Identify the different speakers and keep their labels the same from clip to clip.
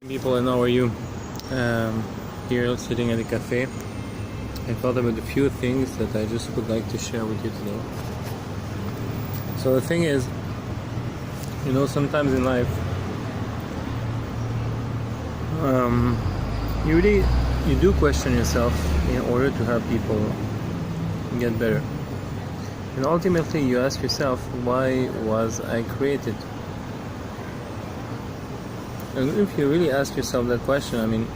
Speaker 1: People, and how are you? Here sitting at a cafe. I thought about a few things that I just would like to share with you today. So the thing is, sometimes in life, you do question yourself in order to help people get better. And ultimately you ask yourself, why was I created? And if you really ask yourself that question,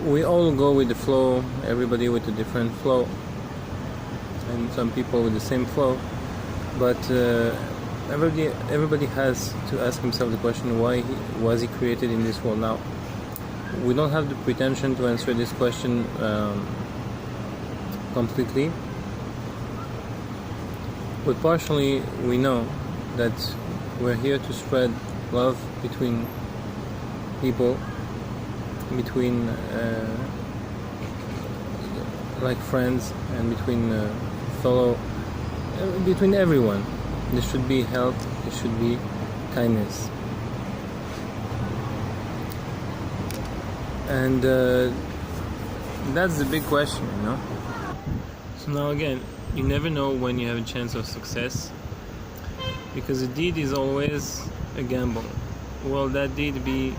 Speaker 1: we all go with the flow, everybody with a different flow, and some people with the same flow, but everybody has to ask himself the question, why was he created in this world? Now, we don't have the pretension to answer this question completely, but partially we know that we're here to spread love between people, between like friends, and between between everyone. There should be help, there should be kindness. And that's the big question, So now again, you never know when you have a chance of success, because a deed is always a gamble. Will that deed be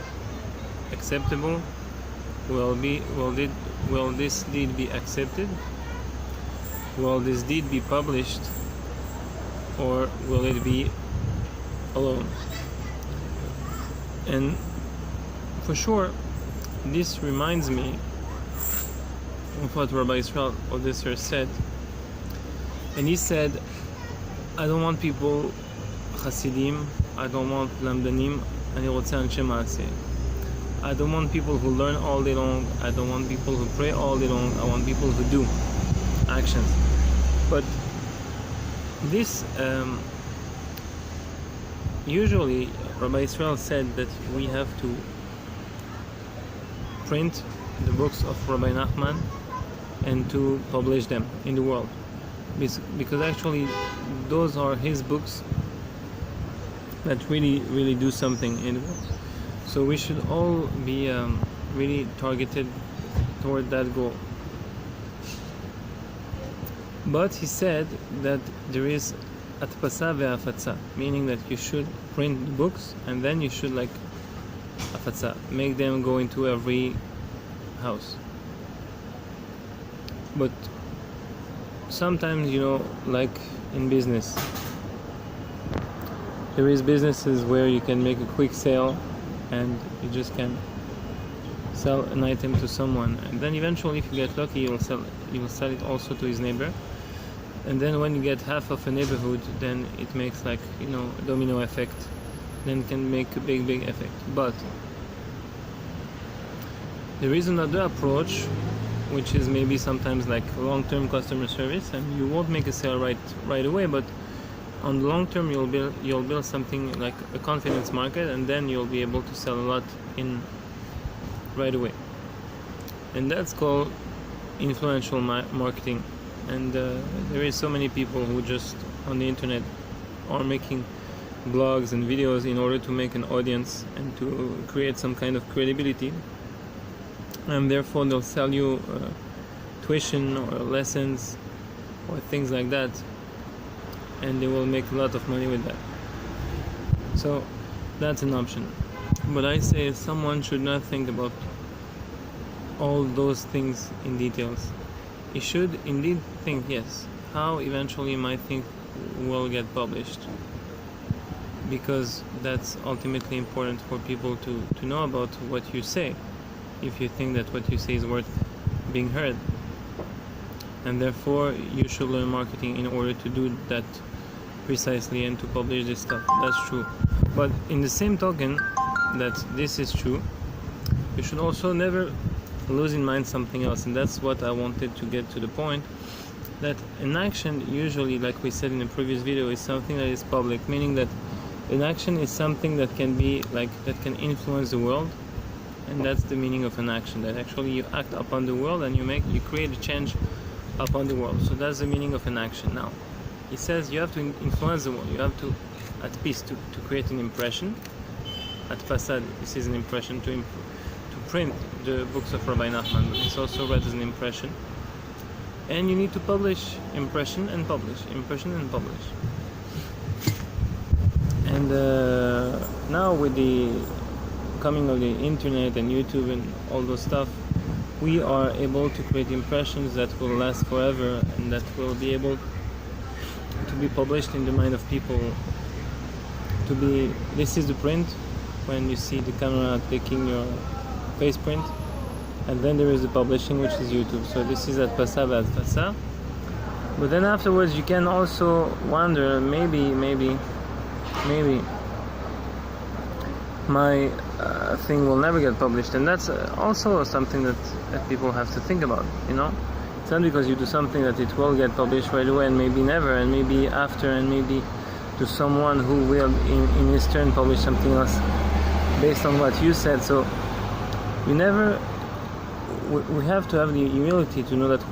Speaker 1: acceptable? Will this deed be accepted? Will this deed be published, or will it be alone? And for sure, this reminds me of what Rabbi Israel Odesser said. And he said, I don't want people Hasidim, I don't want Lamdanim, אני רוצה אנשי מעשה. I don't want people who learn all day long, I don't want people who pray all day long, I want people who do actions. But this, usually Rabbi Israel said that we have to print the books of Rabbi Nachman and to publish them in the world, because actually those are his books that really do something in the world. So we should all be really targeted toward that goal. But he said that there is atpasa ve'afatsa, meaning that you should print the books and then you should afatsa, make them go into every house. But sometimes, like in business, there is businesses where you can make a quick sale and you just can sell an item to someone, and then eventually, if you get lucky, you will sell it also to his neighbor. And then when you get half of a neighborhood, then it makes a domino effect. Then it can make a big effect. But there is another approach, which is maybe sometimes like long-term customer service, and you won't make a sale right away, but on the long term you'll build something like a confidence market, and then you'll be able to sell a lot in right away. And that's called influential marketing. And there is so many people who just on the internet are making blogs and videos in order to make an audience and to create some kind of credibility, and therefore they'll sell you tuition or lessons or things like that, and they will make a lot of money with that. So that's an option. But I say someone should not think about all those things in details. He should indeed think, yes, how eventually my thing will get published, because that's ultimately important for people to know about what you say, if you think that what you say is worth being heard. And therefore you should learn marketing in order to do that precisely and to publish this stuff. That's true. But in the same token that this is true, you should also never lose in mind something else, and that's what I wanted to get to the point, that an action usually, like we said in the previous video, is something that is public, meaning that an action is something that can be that can influence the world. And that's the meaning of an action, that actually you act upon the world and you create a change upon the world. So that's the meaning of an action. Now he says you have to influence the world, you have to at least to create an impression, at Fasad, this is an impression to print the books of Rabbi Nachman, but it's also read as an impression. And you need to publish impression and publish, impression and publish. And now with the coming of the internet and YouTube and all those stuff, we are able to create impressions that will last forever and that will be able to be published in the mind of people. This is the print, when you see the camera taking your face print, and then there is the publishing, which is YouTube. So this is at Fasa. But then afterwards you can also wonder, maybe my thing will never get published, and that's also something that people have to think about, you know. It's not because you do something that it will get published right away, and maybe never, and maybe after, and maybe to someone who will in his turn publish something else based on what you said. So we have to have the humility to know that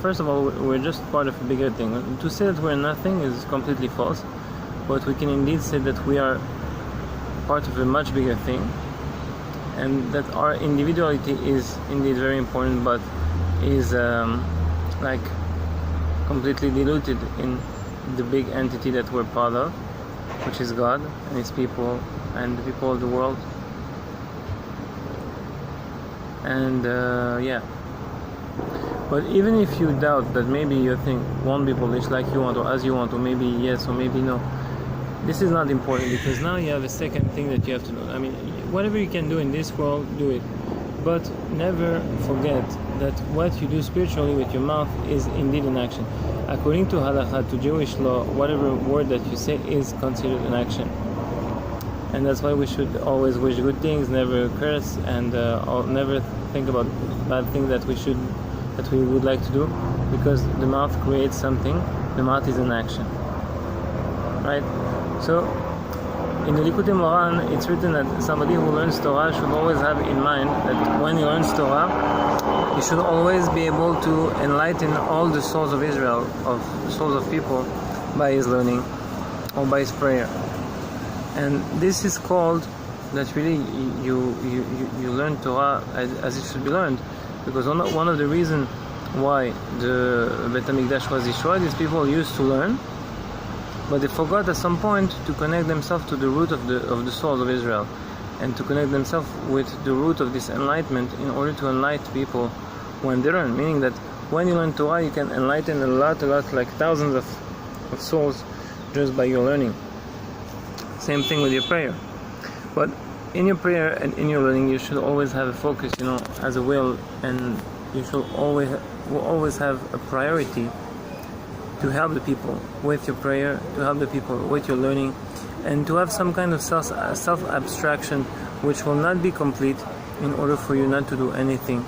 Speaker 1: first of all, we're just part of a bigger thing. To say that we're nothing is completely false, but we can indeed say that we are part of a much bigger thing, and that our individuality is indeed very important, but is like completely diluted in the big entity that we're part of, which is God and His people and the people of the world. And yeah, but even if you doubt that maybe your thing won't be published like you want or as you want, or maybe yes or maybe no, this is not important, because now you have a second thing that you have to know. I mean, whatever you can do in this world, do it, but never forget that what you do spiritually with your mouth is indeed an action. According to halakha, to Jewish law, whatever word that you say is considered an action. And that's why we should always wish good things, never curse, and never think about bad things that we would like to do, because the mouth creates something. The mouth is an action, right? So in the Likutei Moharan, it's written that somebody who learns Torah should always have in mind that when he learns Torah, he should always be able to enlighten all the souls of Israel, of the souls of people, by his learning or by his prayer. And this is called that really you learn Torah as it should be learned, because one of the reasons why the Beit HaMikdash was destroyed is people used to learn, but they forgot at some point to connect themselves to the root of the souls of Israel, and to connect themselves with the root of this enlightenment in order to enlighten people when they learn. Meaning that when you learn Torah, you can enlighten a lot, like thousands of souls just by your learning. Same thing with your prayer. But in your prayer and in your learning, you should always have a focus, you know, as a will, and you should always have a priority to help the people with your prayer, to help the people with your learning, and to have some kind of self-abstraction which will not be complete in order for you not to do anything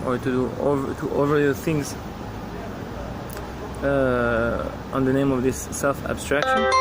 Speaker 1: or to overdo things on the name of this self-abstraction.